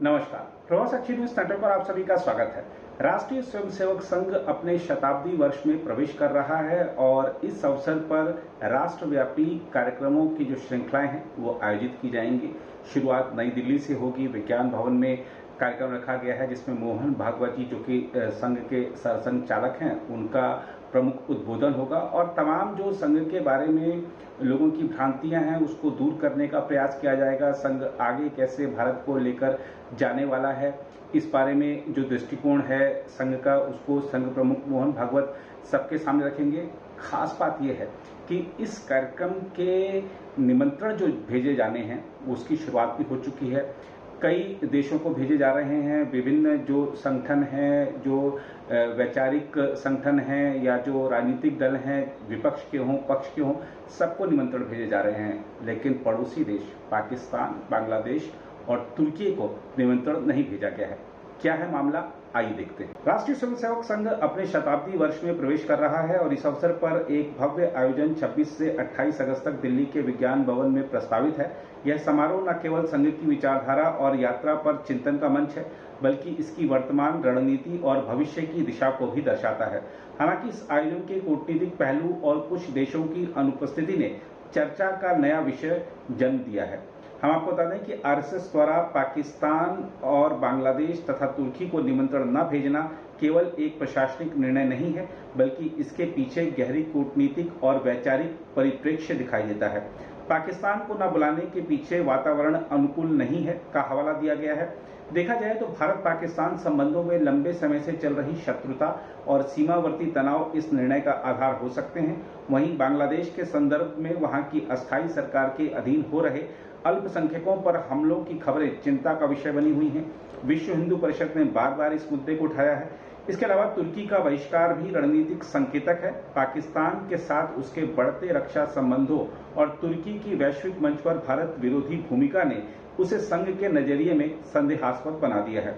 नमस्कार, प्रवास अच्छी न्यूज नेटवर्क पर आप सभी का स्वागत है। राष्ट्रीय स्वयंसेवक संघ अपने शताब्दी वर्ष में प्रवेश कर रहा है और इस अवसर पर राष्ट्रव्यापी कार्यक्रमों की जो श्रृंखलाएं हैं वो आयोजित की जाएंगी। शुरुआत नई दिल्ली से होगी। विज्ञान भवन में कार्यक्रम रखा गया है जिसमें मोहन भागवत जी जो कि संघ के सरसंघ चालक हैं उनका प्रमुख उद्बोधन होगा और तमाम जो संघ के बारे में लोगों की भ्रांतियां हैं उसको दूर करने का प्रयास किया जाएगा। संघ आगे कैसे भारत को लेकर जाने वाला है इस बारे में जो दृष्टिकोण है संघ का उसको संघ प्रमुख मोहन भागवत सबके सामने रखेंगे। खास बात यह है कि इस कार्यक्रम के निमंत्रण जो भेजे जाने हैं उसकी शुरुआत भी हो चुकी है। कई देशों को भेजे जा रहे हैं। विभिन्न जो संगठन हैं, जो वैचारिक संगठन हैं या जो राजनीतिक दल हैं, विपक्ष के हों पक्ष के हों, सबको निमंत्रण भेजे जा रहे हैं। लेकिन पड़ोसी देश पाकिस्तान, बांग्लादेश और तुर्की को निमंत्रण नहीं भेजा गया है। क्या है मामला, आइए देखते हैं। राष्ट्रीय स्वयंसेवक संघ अपने शताब्दी वर्ष में प्रवेश कर रहा है और इस अवसर पर एक भव्य आयोजन 26 से 28 अगस्त तक दिल्ली के विज्ञान भवन में प्रस्तावित है। यह समारोह न केवल संघ की विचारधारा और यात्रा पर चिंतन का मंच है बल्कि इसकी वर्तमान रणनीति और भविष्य की दिशा को भी दर्शाता है। हालांकि इस आयोजन के कूटनीतिक पहलू और कुछ देशों की अनुपस्थिति ने चर्चा का नया विषय जन्म दिया है। हम आपको बता दें कि आरएसएस द्वारा पाकिस्तान और बांग्लादेश तथा तुर्की को निमंत्रण न भेजना केवल एक प्रशासनिक निर्णय नहीं है बल्कि इसके पीछे गहरी कूटनीतिक और वैचारिक परिप्रेक्ष्य दिखाई देता है। पाकिस्तान को न बुलाने के पीछे वातावरण अनुकूल नहीं है का हवाला दिया गया है। देखा जाए तो भारत पाकिस्तान संबंधों में लंबे समय से चल रही शत्रुता और सीमावर्ती तनाव इस निर्णय का आधार हो सकते हैं। वहीं बांग्लादेश के संदर्भ में वहां की अस्थायी सरकार के अधीन हो रहे अल्पसंख्यकों पर हमलों की खबरें चिंता का विषय बनी हुई हैं। विश्व हिंदू परिषद ने बार बार इस मुद्दे को उठाया है। इसके अलावा तुर्की का बहिष्कार भी रणनीतिक संकेतक है। पाकिस्तान के साथ उसके बढ़ते रक्षा संबंधों और तुर्की की वैश्विक मंच पर भारत विरोधी भूमिका ने उसे संघ के नजरिए में संदेहास्पद बना दिया है।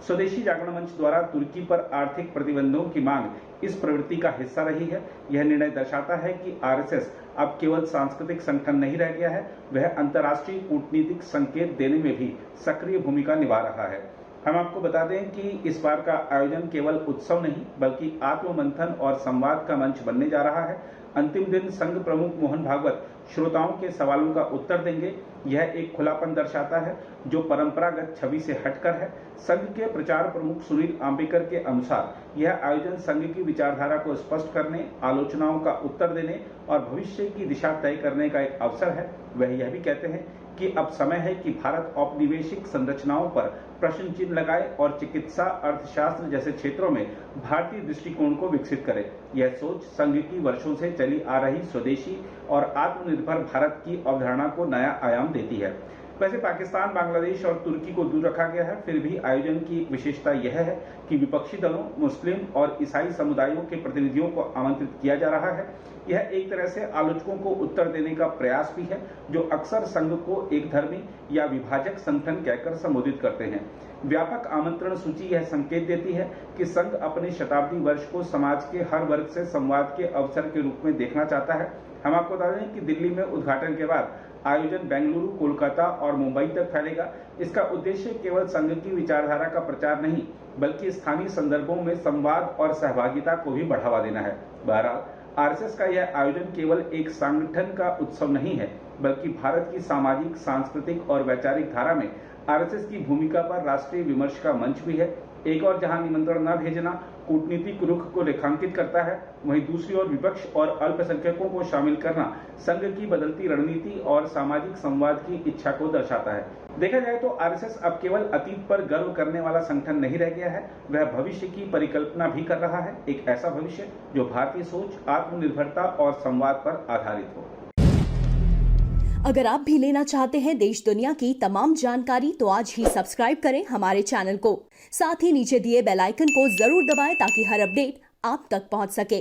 स्वदेशी जागरण मंच द्वारा तुर्की पर आर्थिक प्रतिबंधों की मांग इस प्रवृत्ति का हिस्सा रही है। यह निर्णय दर्शाता है कि आरएसएस अब केवल सांस्कृतिक संगठन नहीं रह गया है, वह अंतर्राष्ट्रीय कूटनीतिक संकेत देने में भी सक्रिय भूमिका निभा रहा है। हम आपको बता दें कि इस बार का आयोजन केवल उत्सव नहीं बल्कि आत्ममंथन और संवाद का मंच बनने जा रहा है। अंतिम दिन संघ प्रमुख मोहन भागवत श्रोताओं के सवालों का उत्तर देंगे। यह एक खुलापन दर्शाता है जो परंपरागत छवि से हटकर है। संघ के प्रचार प्रमुख सुनील आंबेकर के अनुसार यह आयोजन संघ की विचारधारा को स्पष्ट करने, आलोचनाओं का उत्तर देने और भविष्य की दिशा तय करने का एक अवसर है। वह यह भी कहते हैं कि अब समय है कि भारत औपनिवेशिक संरचनाओं पर प्रश्न चिन्ह लगाए और चिकित्सा, अर्थशास्त्र जैसे क्षेत्रों में भारतीय दृष्टिकोण को विकसित करे। यह सोच संघ की वर्षों से चली आ रही स्वदेशी और आत्मनिर्भर भारत की अवधारणा को नया आयाम देती है। वैसे पाकिस्तान, बांग्लादेश और तुर्की को दूर रखा गया है, फिर भी आयोजन की एक विशेषता यह है कि विपक्षी दलों, मुस्लिम और ईसाई समुदायों के प्रतिनिधियों को आमंत्रित किया जा रहा है। यह एक तरह से आलोचकों को उत्तर देने का प्रयास भी है जो अक्सर संघ को एक धर्मी या विभाजक संगठन कहकर संबोधित करते हैं। व्यापक आमंत्रण सूची यह संकेत देती है कि संघ अपने शताब्दी वर्ष को समाज के हर वर्ग से संवाद के अवसर के रूप में देखना चाहता है। हम आपको बता दें कि दिल्ली में उद्घाटन के बाद आयोजन बेंगलुरु, कोलकाता और मुंबई तक फैलेगा। इसका उद्देश्य केवल संघ की विचारधारा का प्रचार नहीं बल्कि स्थानीय संदर्भों में संवाद और सहभागिता को भी बढ़ावा देना है। बहरहाल आरएसएस का यह आयोजन केवल एक संगठन का उत्सव नहीं है बल्कि भारत की सामाजिक, सांस्कृतिक और वैचारिक धारा में आरएसएस की भूमिका पर राष्ट्रीय विमर्श का मंच भी है। एक और जहां निमंत्रण न भेजना कूटनीतिक रुख को रेखांकित करता है, वहीं दूसरी ओर विपक्ष और अल्पसंख्यकों को शामिल करना संघ की बदलती रणनीति और सामाजिक संवाद की इच्छा को दर्शाता है। देखा जाए तो आरएसएस अब केवल अतीत पर गर्व करने वाला संगठन नहीं रह गया है, वह भविष्य की परिकल्पना भी कर रहा है। एक ऐसा भविष्य जो भारतीय सोच, आत्मनिर्भरता और संवाद पर आधारित हो। अगर आप भी लेना चाहते हैं देश दुनिया की तमाम जानकारी तो आज ही सब्सक्राइब करें हमारे चैनल को। साथ ही नीचे दिए बेल आइकन को जरूर दबाएं ताकि हर अपडेट आप तक पहुंच सके।